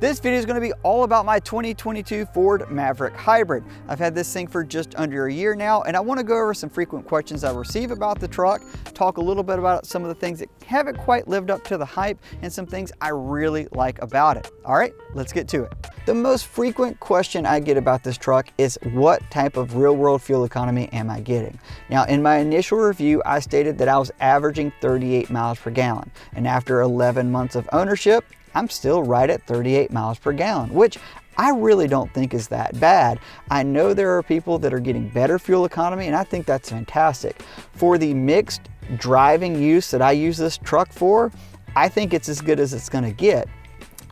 This video is going to be all about my 2022 Ford Maverick Hybrid. I've had this thing for just under a year now, and I want to go over some frequent questions I receive about the truck, talk a little bit about some of the things that haven't quite lived up to the hype, and some things I really like about it. All right, let's get to it. The most frequent question I get about this truck is what type of real-world fuel economy am I getting? Now, in my initial review, I stated that I was averaging 38 miles per gallon, and after 11 months of ownership, I'm still right at 38 miles per gallon, which I really don't think is that bad. I know there are people that are getting better fuel economy, and I think that's fantastic. For the mixed driving use that I use this truck for, I think it's as good as it's gonna get.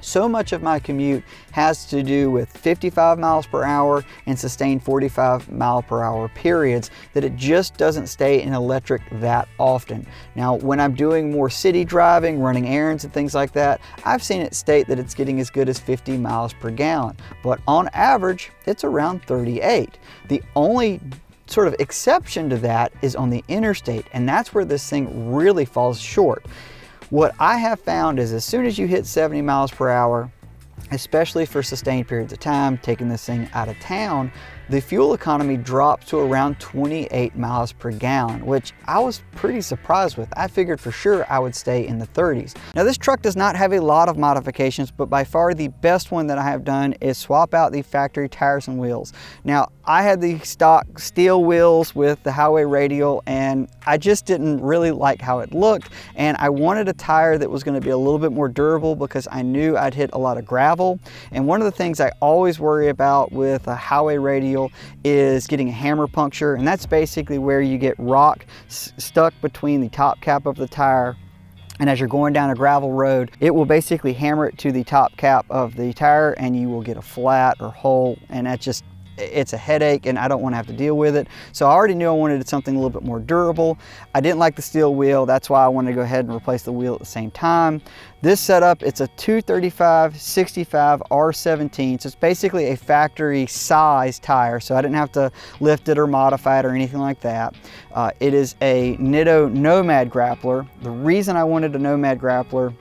So much of my commute has to do with 55 miles per hour and sustained 45 mile per hour periods that it just doesn't stay in electric that often. Now, when I'm doing more city driving, running errands and things like that, I've seen it state that it's getting as good as 50 miles per gallon, but on average, it's around 38. The only sort of exception to that is on the interstate, and that's where this thing really falls short. What I have found is as soon as you hit 70 miles per hour, especially for sustained periods of time, taking this thing out of town, the fuel economy drops to around 28 miles per gallon, which I was pretty surprised with. I figured for sure I would stay in the 30s. Now, this truck does not have a lot of modifications, but by far the best one that I have done is swap out the factory tires and wheels. Now, I had the stock steel wheels with the highway radial, and I just didn't really like how it looked, and I wanted a tire that was going to be a little bit more durable because I knew I'd hit a lot of gravel. And one of the things I always worry about with a highway radial is getting a hammer puncture, and that's basically where you get rock stuck between the top cap of the tire, and as you're going down a gravel road, it will basically hammer it to the top cap of the tire and you will get a flat or hole, and that just, it's a headache and I don't want to have to deal with it. So I already knew I wanted something a little bit more durable. I didn't like the steel wheel. That's why I wanted to go ahead and replace the wheel at the same time. This setup, it's a 235/65 R17. So it's basically a factory size tire. So I didn't have to lift it or modify it or anything like that. It is a Nitto Nomad grappler. The reason I wanted a Nomad grappler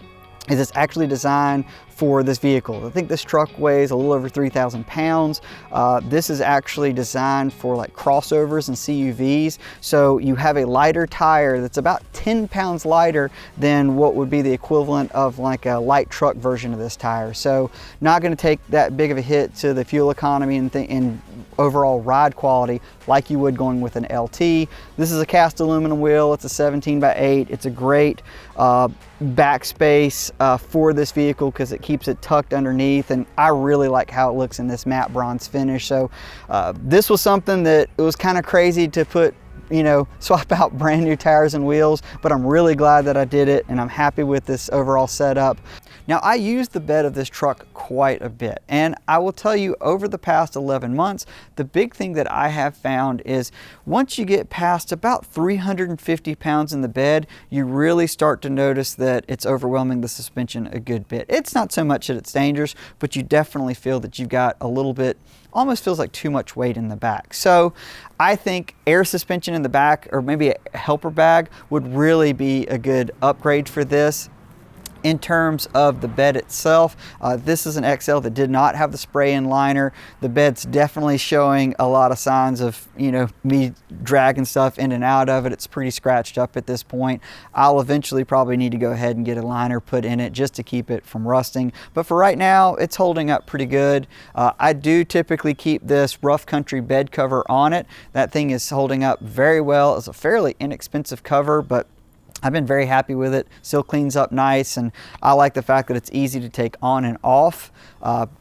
is it's actually designed for this vehicle. I think this truck weighs a little over 3,000 pounds. This is actually designed for like crossovers and CUVs. So you have a lighter tire that's about 10 pounds lighter than what would be the equivalent of like a light truck version of this tire. So not gonna take that big of a hit to the fuel economy and overall ride quality like you would going with an LT. This is a cast aluminum wheel. It's a 17/8. It's a great backspace for this vehicle because it keeps it tucked underneath, and I really like how it looks in this matte bronze finish. So this was something that it was kind of crazy to put, you know, swap out brand new tires and wheels, but I'm really glad that I did it, and I'm happy with this overall setup. Now, I use the bed of this truck quite a bit, and I will tell you over the past 11 months, the big thing that I have found is once you get past about 350 pounds in the bed, you really start to notice that it's overwhelming the suspension a good bit. It's not so much that it's dangerous, but you definitely feel that you've got a little bit, almost feels like too much weight in the back. So I think air suspension in the back, or maybe a helper bag, would really be a good upgrade for this. In terms of the bed itself, this is an XL that did not have the spray-in liner. The bed's definitely showing a lot of signs of, you know, me dragging stuff in and out of it. It's pretty scratched up at this point. I'll eventually probably need to go ahead and get a liner put in it just to keep it from rusting. But for right now, it's holding up pretty good. I do typically keep this rough country bed cover on it. That thing is holding up very well. It's a fairly inexpensive cover, but I've been very happy with it. Still cleans up nice, and I like the fact that it's easy to take on and off.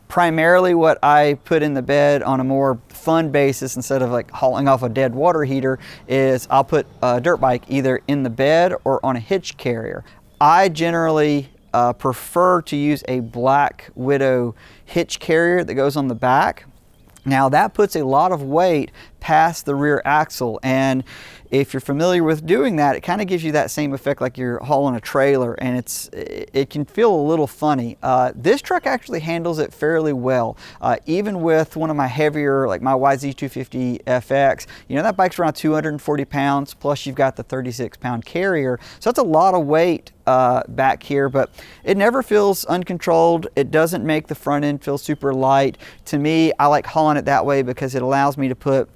Primarily what I put in the bed on a more fun basis, instead of like hauling off a dead water heater, is I'll put a dirt bike either in the bed or on a hitch carrier. I generally prefer to use a Black Widow hitch carrier that goes on the back. Now that puts a lot of weight past the rear axle, and if you're familiar with doing that, it kind of gives you that same effect like you're hauling a trailer, and it can feel a little funny. This truck actually handles it fairly well. Even with one of my heavier, like my YZ250 FX, you know, that bike's around 240 pounds, plus you've got the 36-pound carrier. So that's a lot of weight back here, but it never feels uncontrolled. It doesn't make the front end feel super light. To me, I like hauling it that way because it allows me to put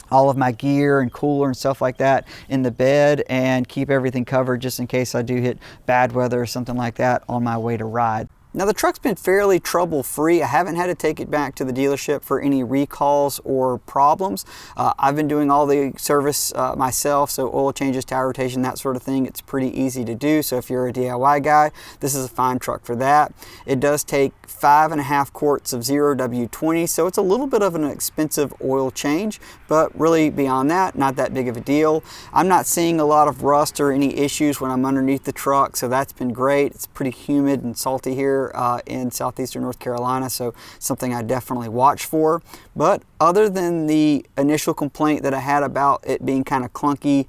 all of my gear and cooler and stuff like that in the bed and keep everything covered just in case I do hit bad weather or something like that on my way to ride. Now the truck's been fairly trouble-free. I haven't had to take it back to the dealership for any recalls or problems. I've been doing all the service myself, so oil changes, tire rotation, that sort of thing. It's pretty easy to do, so if you're a DIY guy, this is a fine truck for that. It does take 5.5 quarts of 0W20, so it's a little bit of an expensive oil change, but really beyond that, not that big of a deal. I'm not seeing a lot of rust or any issues when I'm underneath the truck, so that's been great. It's pretty humid and salty here in southeastern North Carolina, so something I definitely watch for. But other than the initial complaint that I had about it being kind of clunky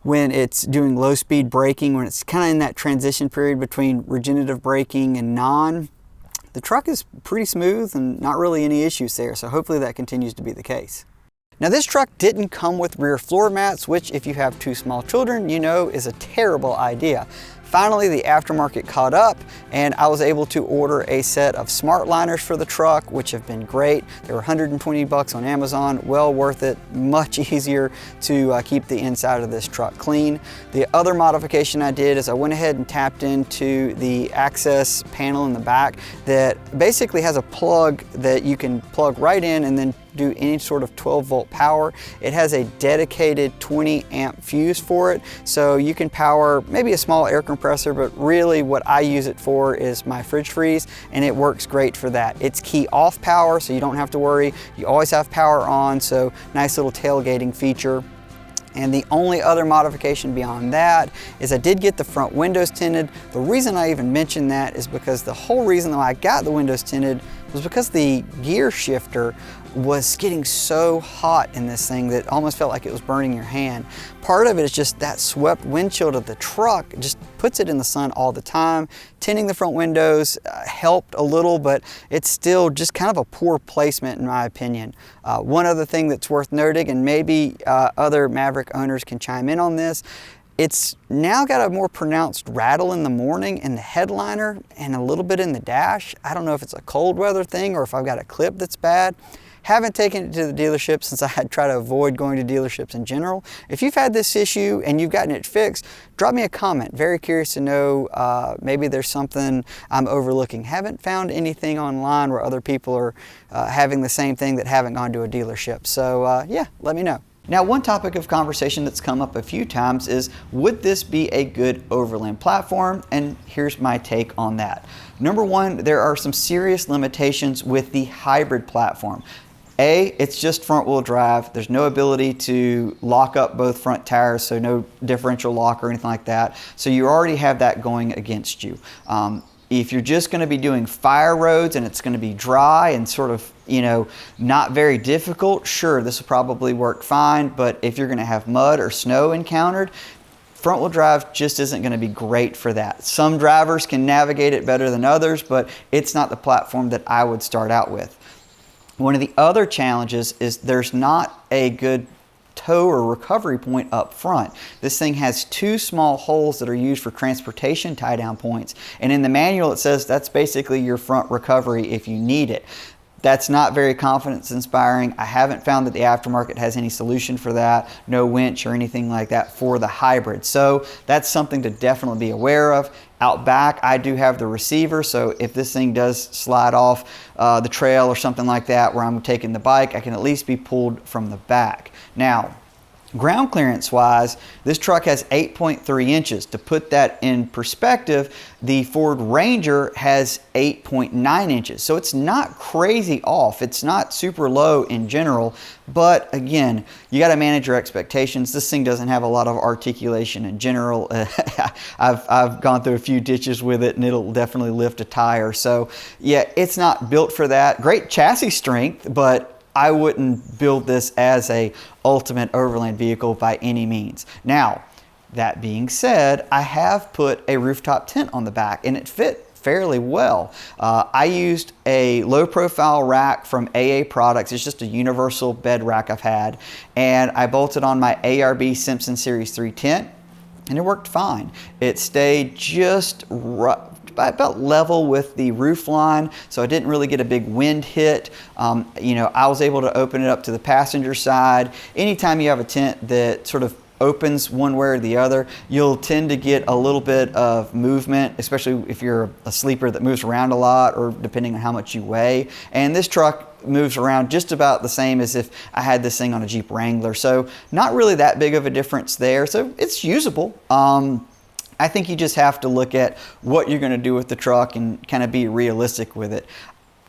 when it's doing low speed braking, when it's kind of in that transition period between regenerative braking and non, the truck is pretty smooth and not really any issues there, so hopefully that continues to be the case. Now this truck didn't come with rear floor mats, which if you have 2 small children, you know is a terrible idea. Finally, the aftermarket caught up and I was able to order a set of smart liners for the truck, which have been great. They were 120 bucks on Amazon, well worth it, much easier to keep the inside of this truck clean. The other modification I did is I went ahead and tapped into the access panel in the back that basically has a plug that you can plug right in and then do any sort of 12-volt power. It has a dedicated 20-amp fuse for it, so you can power maybe a small air compressor, but really what I use it for is my fridge freeze, and it works great for that. It's key off power, so you don't have to worry. You always have power on, so nice little tailgating feature. And the only other modification beyond that is I did get the front windows tinted. The reason I even mentioned that is because the whole reason why I got the windows tinted was because the gear shifter was getting so hot in this thing that it almost felt like it was burning your hand. Part of it is just that swept windshield of the truck just puts it in the sun all the time. Tinting the front windows helped a little, but it's still just kind of a poor placement in my opinion. One other thing that's worth noting, and maybe other Maverick owners can chime in on this, it's now got a more pronounced rattle in the morning in the headliner and a little bit in the dash. I don't know if it's a cold weather thing or if I've got a clip that's bad. Haven't taken it to the dealership since I had tried to avoid going to dealerships in general. If you've had this issue and you've gotten it fixed, drop me a comment. Very curious to know, maybe there's something I'm overlooking. Haven't found anything online where other people are having the same thing that haven't gone to a dealership. So yeah, let me know. Now, one topic of conversation that's come up a few times is, would this be a good overland platform? And here's my take on that. Number one, there are some serious limitations with the hybrid platform. It's just front wheel drive. There's no ability to lock up both front tires, so no differential lock or anything like that. So you already have that going against you. If you're just going to be doing fire roads and it's going to be dry and sort of, you know, not very difficult, sure, this will probably work fine. But if you're going to have mud or snow encountered, front wheel drive just isn't going to be great for that. Some drivers can navigate it better than others, but it's not the platform that I would start out with. One of the other challenges is there's not a good tow or recovery point up front. This thing has 2 small holes that are used for transportation tie down points, and in the manual it says that's basically your front recovery if you need it. That's not very confidence inspiring. I haven't found that the aftermarket has any solution for that, no winch or anything like that for the hybrid. So that's something to definitely be aware of. Out back, I do have the receiver, so if this thing does slide off the trail or something like that where I'm taking the bike, I can at least be pulled from the back. Now, ground clearance wise, this truck has 8.3 inches. To put that in perspective, the Ford Ranger has 8.9 inches. So it's not crazy off. It's not super low in general, but again, you got to manage your expectations. This thing doesn't have a lot of articulation in general. I've gone through a few ditches with it and it'll definitely lift a tire. So yeah, it's not built for that. Great chassis strength, but I wouldn't build this as a ultimate overland vehicle by any means. Now, that being said, I have put a rooftop tent on the back and it fit fairly well. I used a low profile rack from AA Products. It's just a universal bed rack I've had. And I bolted on my ARB Simpson Series 3 tent and it worked fine. It stayed just about level with the roof line, so I didn't really get a big wind hit. You know, I was able to open it up to the passenger side. Anytime you have a tent that sort of opens one way or the other, you'll tend to get a little bit of movement, especially if you're a sleeper that moves around a lot or depending on how much you weigh. And this truck moves around just about the same as if I had this thing on a Jeep Wrangler. So not really that big of a difference there. So it's usable. I think you just have to look at what you're going to do with the truck and kind of be realistic with it.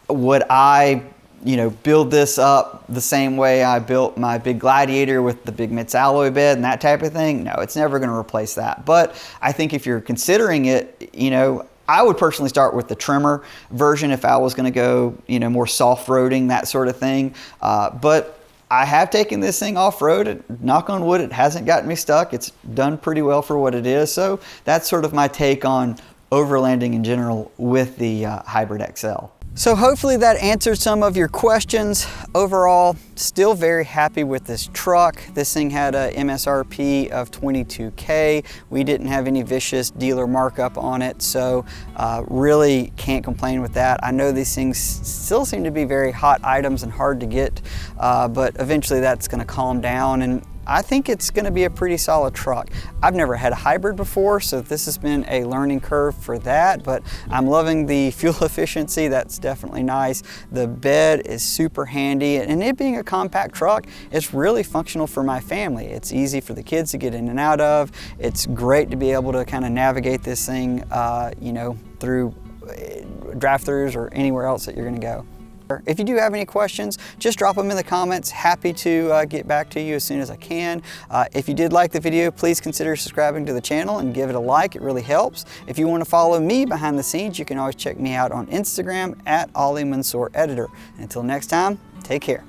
Would I, you know, build this up the same way I built my big Gladiator with the big Mitts alloy bed and that type of thing? No, it's never going to replace that. But I think if you're considering it, you know, I would personally start with the trimmer version if I was going to go, you know, more soft roading, that sort of thing. But I have taken this thing off-road. Knock on wood, it hasn't gotten me stuck. It's done pretty well for what it is. So that's sort of my take on overlanding in general with the Hybrid XL. So hopefully that answered some of your questions. Overall, still very happy with this truck. This thing had a MSRP of $22K. We didn't have any vicious dealer markup on it, so really can't complain with that. I know these things still seem to be very hot items and hard to get, but eventually that's gonna calm down, and I think it's going to be a pretty solid truck. I've never had a hybrid before, so this has been a learning curve for that, but I'm loving the fuel efficiency. That's definitely nice. The bed is super handy, and it being a compact truck, it's really functional for my family. It's easy for the kids to get in and out of. It's great to be able to kind of navigate this thing, you know, through drive-thrus or anywhere else that you're going to go. If you do have any questions, just drop them in the comments. Happy to get back to you as soon as I can. If you did like the video, please consider subscribing to the channel and give it a like. It really helps. If you want to follow me behind the scenes, you can always check me out on Instagram @Ollie Mansour Editor. And until next time, take care.